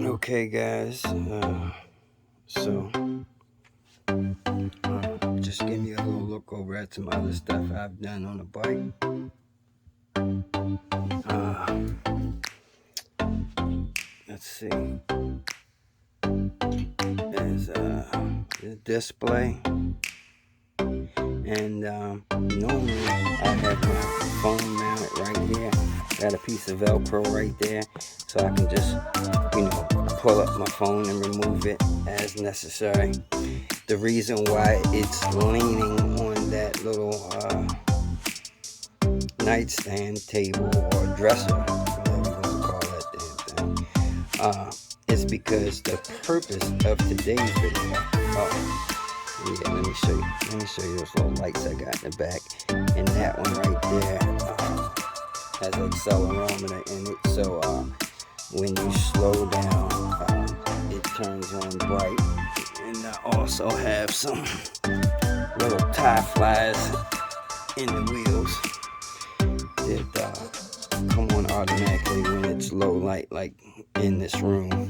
Okay guys, just give me a little look over at some other stuff I've done on the bike. Let's see, there's the display, and normally I have my phone mounted right here. Got a piece of Velcro right there, so I can just, pull up my phone and remove it as necessary. The reason why it's leaning on that little nightstand table or dresser, whatever you want to call that damn thing, is because the purpose of today's video. Yeah, let me show you those little lights I got in the back, and that one right there has an accelerometer in it, so when you slow down, it turns on bright. And I also have some little tie flies in the wheels that come on automatically when it's low light, like in this room.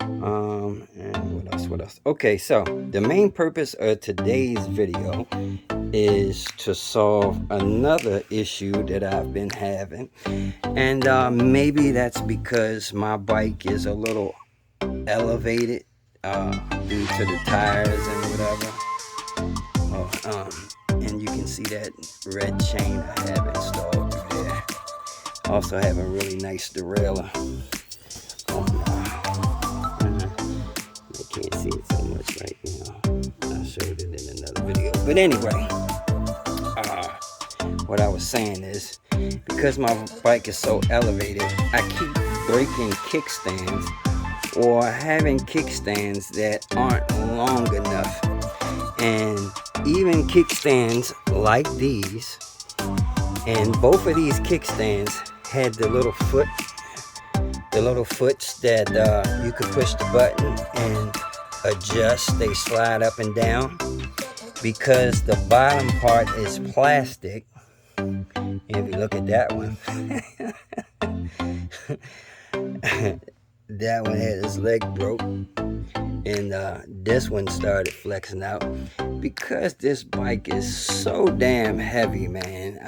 And what else? Okay, so the main purpose of today's video is to solve another issue that I've been having, and maybe that's because my bike is a little elevated due to the tires and whatever. And you can see that red chain I have installed through there. Also have a really nice derailleur. I can't see it so much right now. I showed it in another video. But anyway, what I was saying is, because my bike is so elevated, I keep breaking kickstands or having kickstands that aren't long enough. And even kickstands like these, and both of these kickstands had the little foots that you could push the button and adjust. They slide up and down. Because the bottom part is plastic, if you look at that one, that one had his leg broke, and this one started flexing out. Because this bike is so damn heavy, man.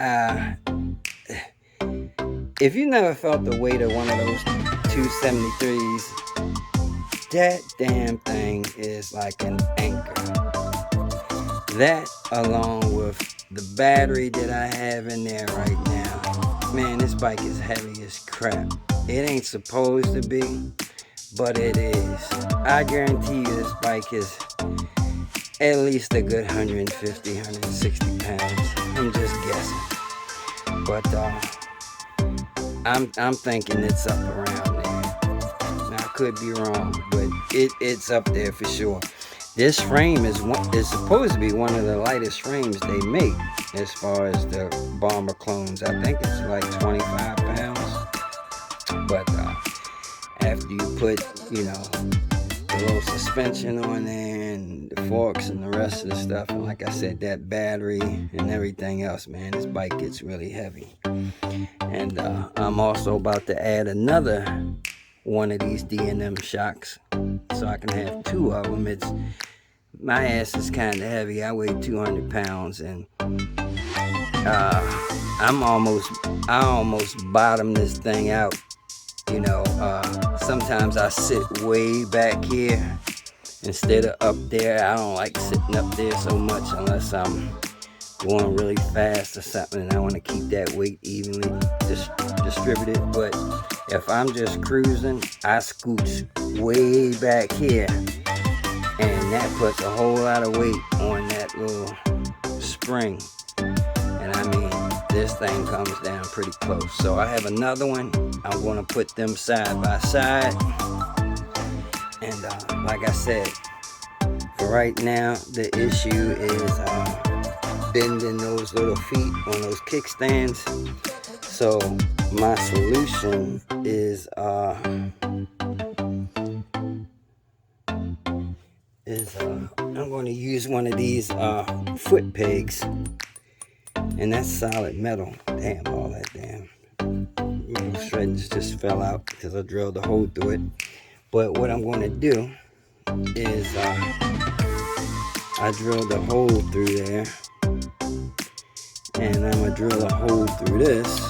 If you never felt the weight of one of those 273s, that damn thing is like an anchor. That, along with the battery that I have in there right now, man, this bike is heavy as crap. It ain't supposed to be, but it is. I guarantee you this bike is at least a good 150, 160 pounds. I'm just guessing. But I'm thinking it's up around there. Now, I could be wrong, but it's up there for sure. This frame is supposed to be one of the lightest frames they make as far as the Bomber clones. I think it's like 25 pounds. But after you put, the little suspension on there and the forks and the rest of the stuff, and like I said, that battery and everything else, man, this bike gets really heavy. And I'm also about to add another one of these D&M shocks, so I can have two of them. My ass is kind of heavy. I weigh 200 pounds, and I almost bottom this thing out. Sometimes I sit way back here instead of up there. I don't like sitting up there so much unless I'm going really fast or something, and I want to keep that weight evenly distributed. But if I'm just cruising, I scooch way back here, and that puts a whole lot of weight on that little spring. And I mean, this thing comes down pretty close. So I have another one. I'm going to put them side by side. And like I said, for right now, the issue is bending those little feet on those kickstands. So my solution is I'm going to use one of these foot pegs, and that's solid metal. Damn, all that damn metal shreds just fell out because I drilled a hole through it. But what I'm going to do is I drilled a hole through there, and I'm going to drill a hole through this,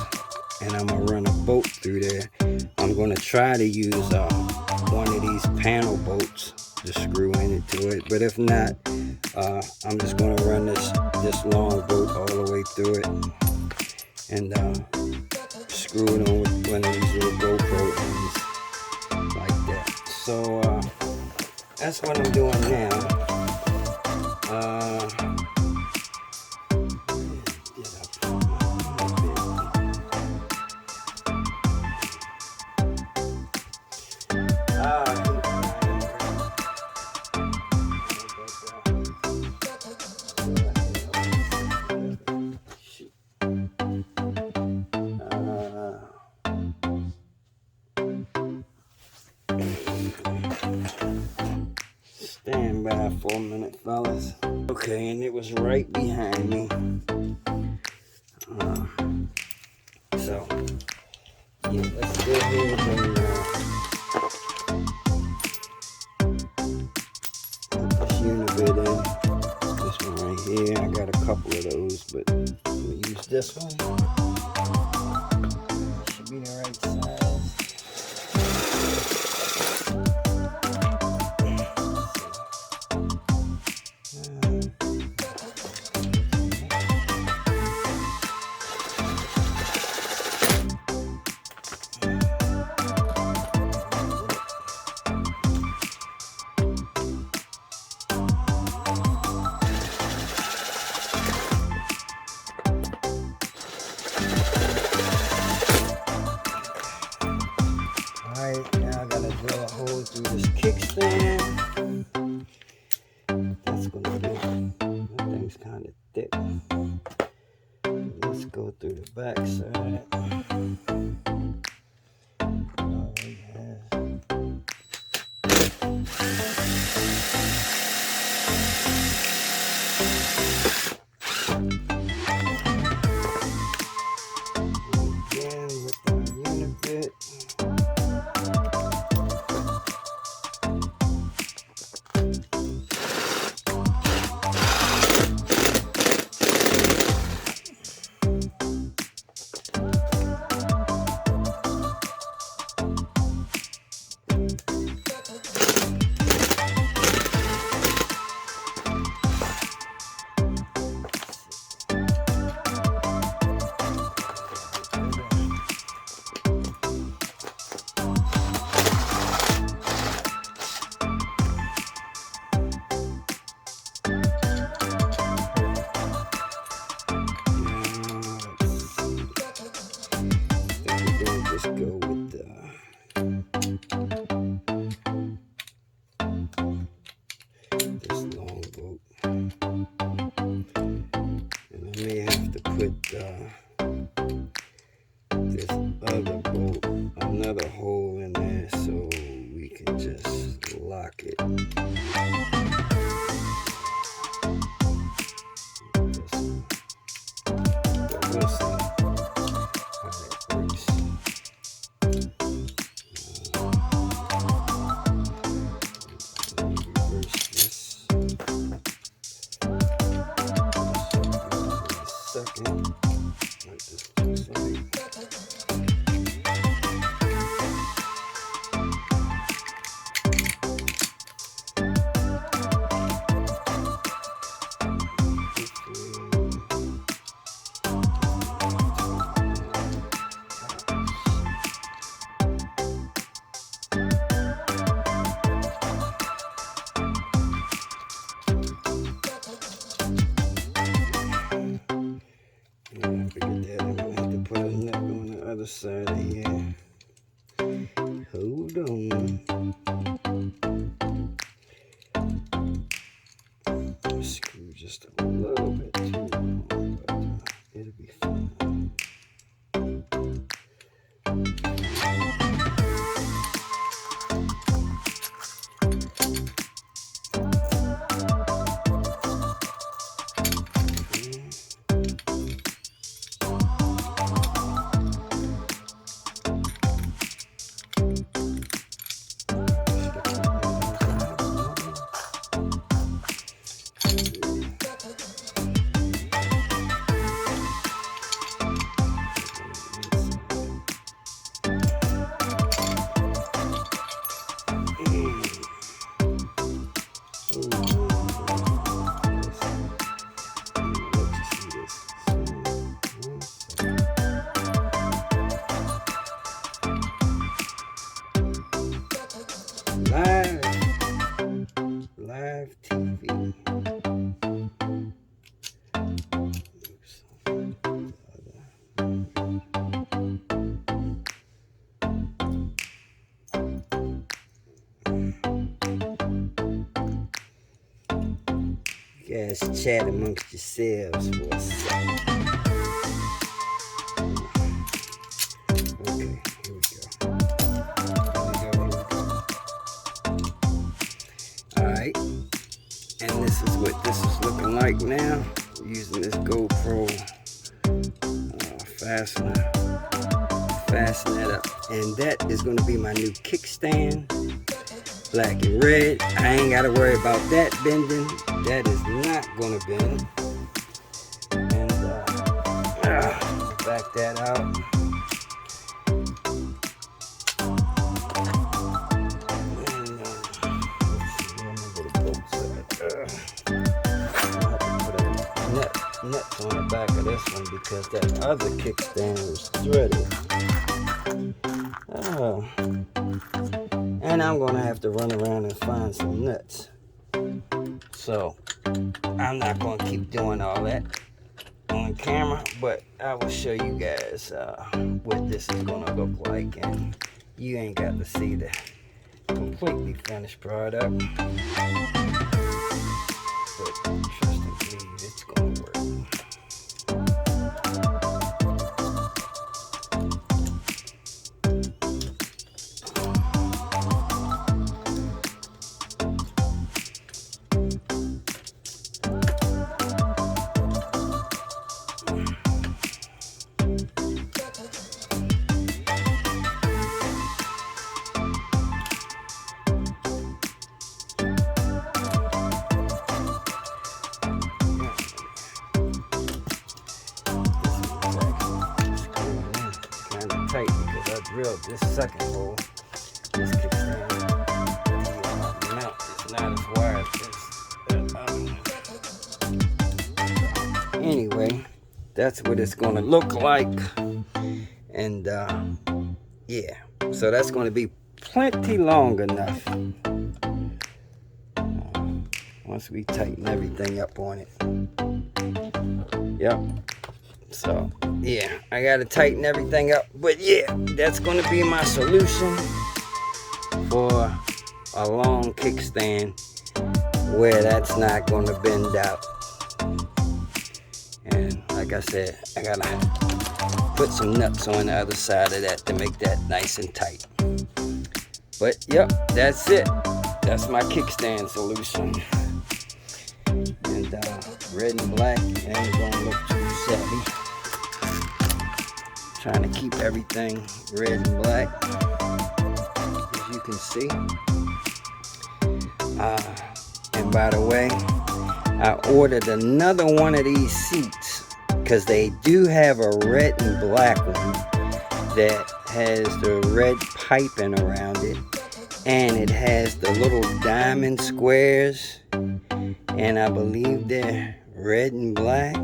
and I'm going to run a bolt through there. I'm going to try to use one of these panel bolts to screw into it, but if not, I'm just going to run this long bolt all the way through it and screw it on with one of these little GoPro ends like that. So that's what I'm doing now. Stand by for a minute, fellas. Okay, and it was right behind me. So, yeah, let's go ahead and put this unibit in. This one right here. I got a couple of those, but we'll use this one. Should be the right size. Alright, now I gotta drill a hole through this kickstand. That's gonna be, that thing's kinda thick. Let's go through the back side. Again with the unibit. Just go with this long bolt, and I may have to put this other bolt, another hole in there, so we can just lock it. But we'll see. Side of here. Hold on. Screw just a little bit too long, but it'll be fine. live TV. You guys chat amongst yourselves for a second. Okay, here we go. Alright, and this is what this is looking like now. We're using this GoPro fasten that up, and that is going to be my new kickstand, black and red. I ain't got to worry about that bending. That is not going to bend. And back that out. Nuts on the back of this one because that other kickstand was threaded. And I'm gonna have to run around and find some nuts. So I'm not gonna keep doing all that on camera, but I will show you guys what this is gonna look like, and you ain't got to see the completely finished product. But trust and believe it's gonna work. Tight because I drilled this second hole. This kickstand, the mount is not as wide as this. Anyway, that's what it's going to look like, and yeah, so that's going to be plenty long enough once we tighten everything up on it. Yep. So yeah, I gotta tighten everything up, but yeah, that's gonna be my solution for a long kickstand where that's not gonna bend out. And like I said, I gotta put some nuts on the other side of that to make that nice and tight. But yep, that's it. That's my kickstand solution. And red and black ain't gonna look too shabby. Trying to keep everything red and black, as you can see. And by the way, I ordered another one of these seats because they do have a red and black one that has the red piping around it, and it has the little diamond squares, and I believe they're red and black.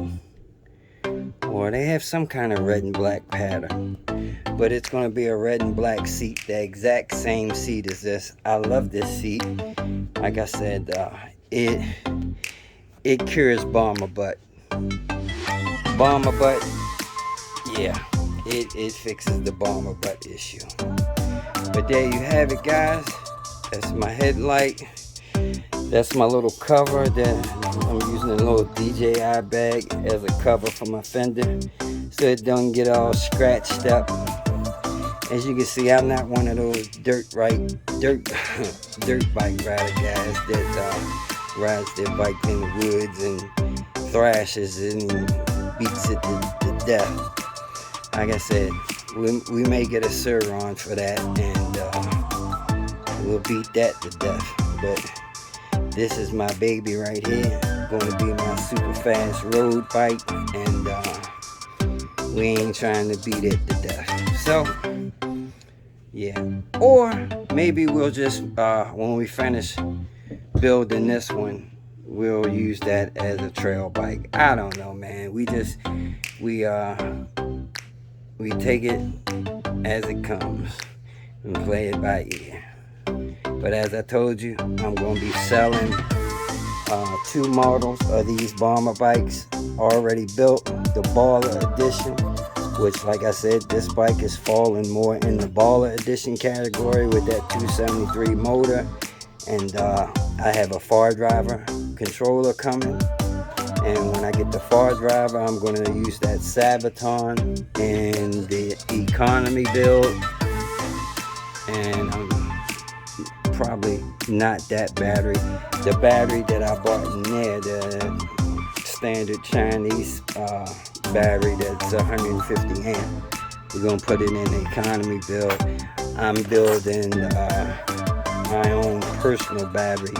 Or they have some kind of red and black pattern, but it's going to be a red and black seat, the exact same seat as this. I love this seat. Like I said, it cures bomber butt. Bomber butt, yeah, it fixes the bomber butt issue. But there you have it, guys. That's my headlight. That's my little cover that I'm using, a little DJI bag as a cover for my fender so it don't get all scratched up. As you can see, I'm not one of those dirt bike rider guys that rides their bike in the woods and thrashes and beats it to death. Like I said, we may get a Cir-on for that, and we'll beat that to death. But this is my baby right here. Going to be my super fast road bike, and we ain't trying to beat it to death. So yeah, or maybe we'll just when we finish building this one, we'll use that as a trail bike. I don't know, man. We take it as it comes and play it by ear. But as I told you, I'm going to be selling 2 models of these Bomber bikes already built. The Baller Edition, which, like I said, this bike is falling more in the Baller Edition category with that 273 motor. And I have a far driver controller coming. And when I get the far driver, I'm going to use that Sabaton and the economy build. And I'm probably not that battery. The battery that I bought in there, the standard Chinese battery that's 150 amp. We're going to put it in the economy build. I'm building my own personal battery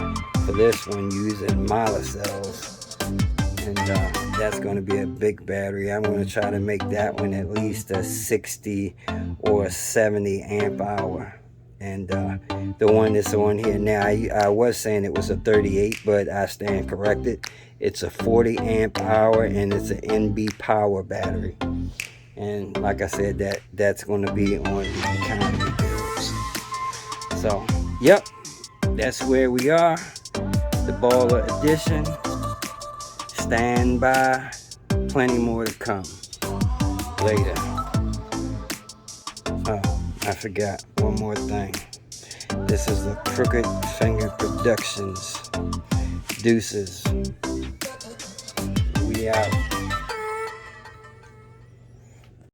for this one using Molecells. And that's going to be a big battery. I'm going to try to make that one at least a 60 or 70 amp hour. And the one that's on here now, I was saying it was a 38, but I stand corrected. It's a 40 amp hour and it's an NB power battery. And like I said, that's going to be on the economy builds. So, yep, that's where we are. The Baller Edition. Stand by, plenty more to come later. Oh, I forgot one more thing. This is the Crooked Finger Productions. Deuces. We out.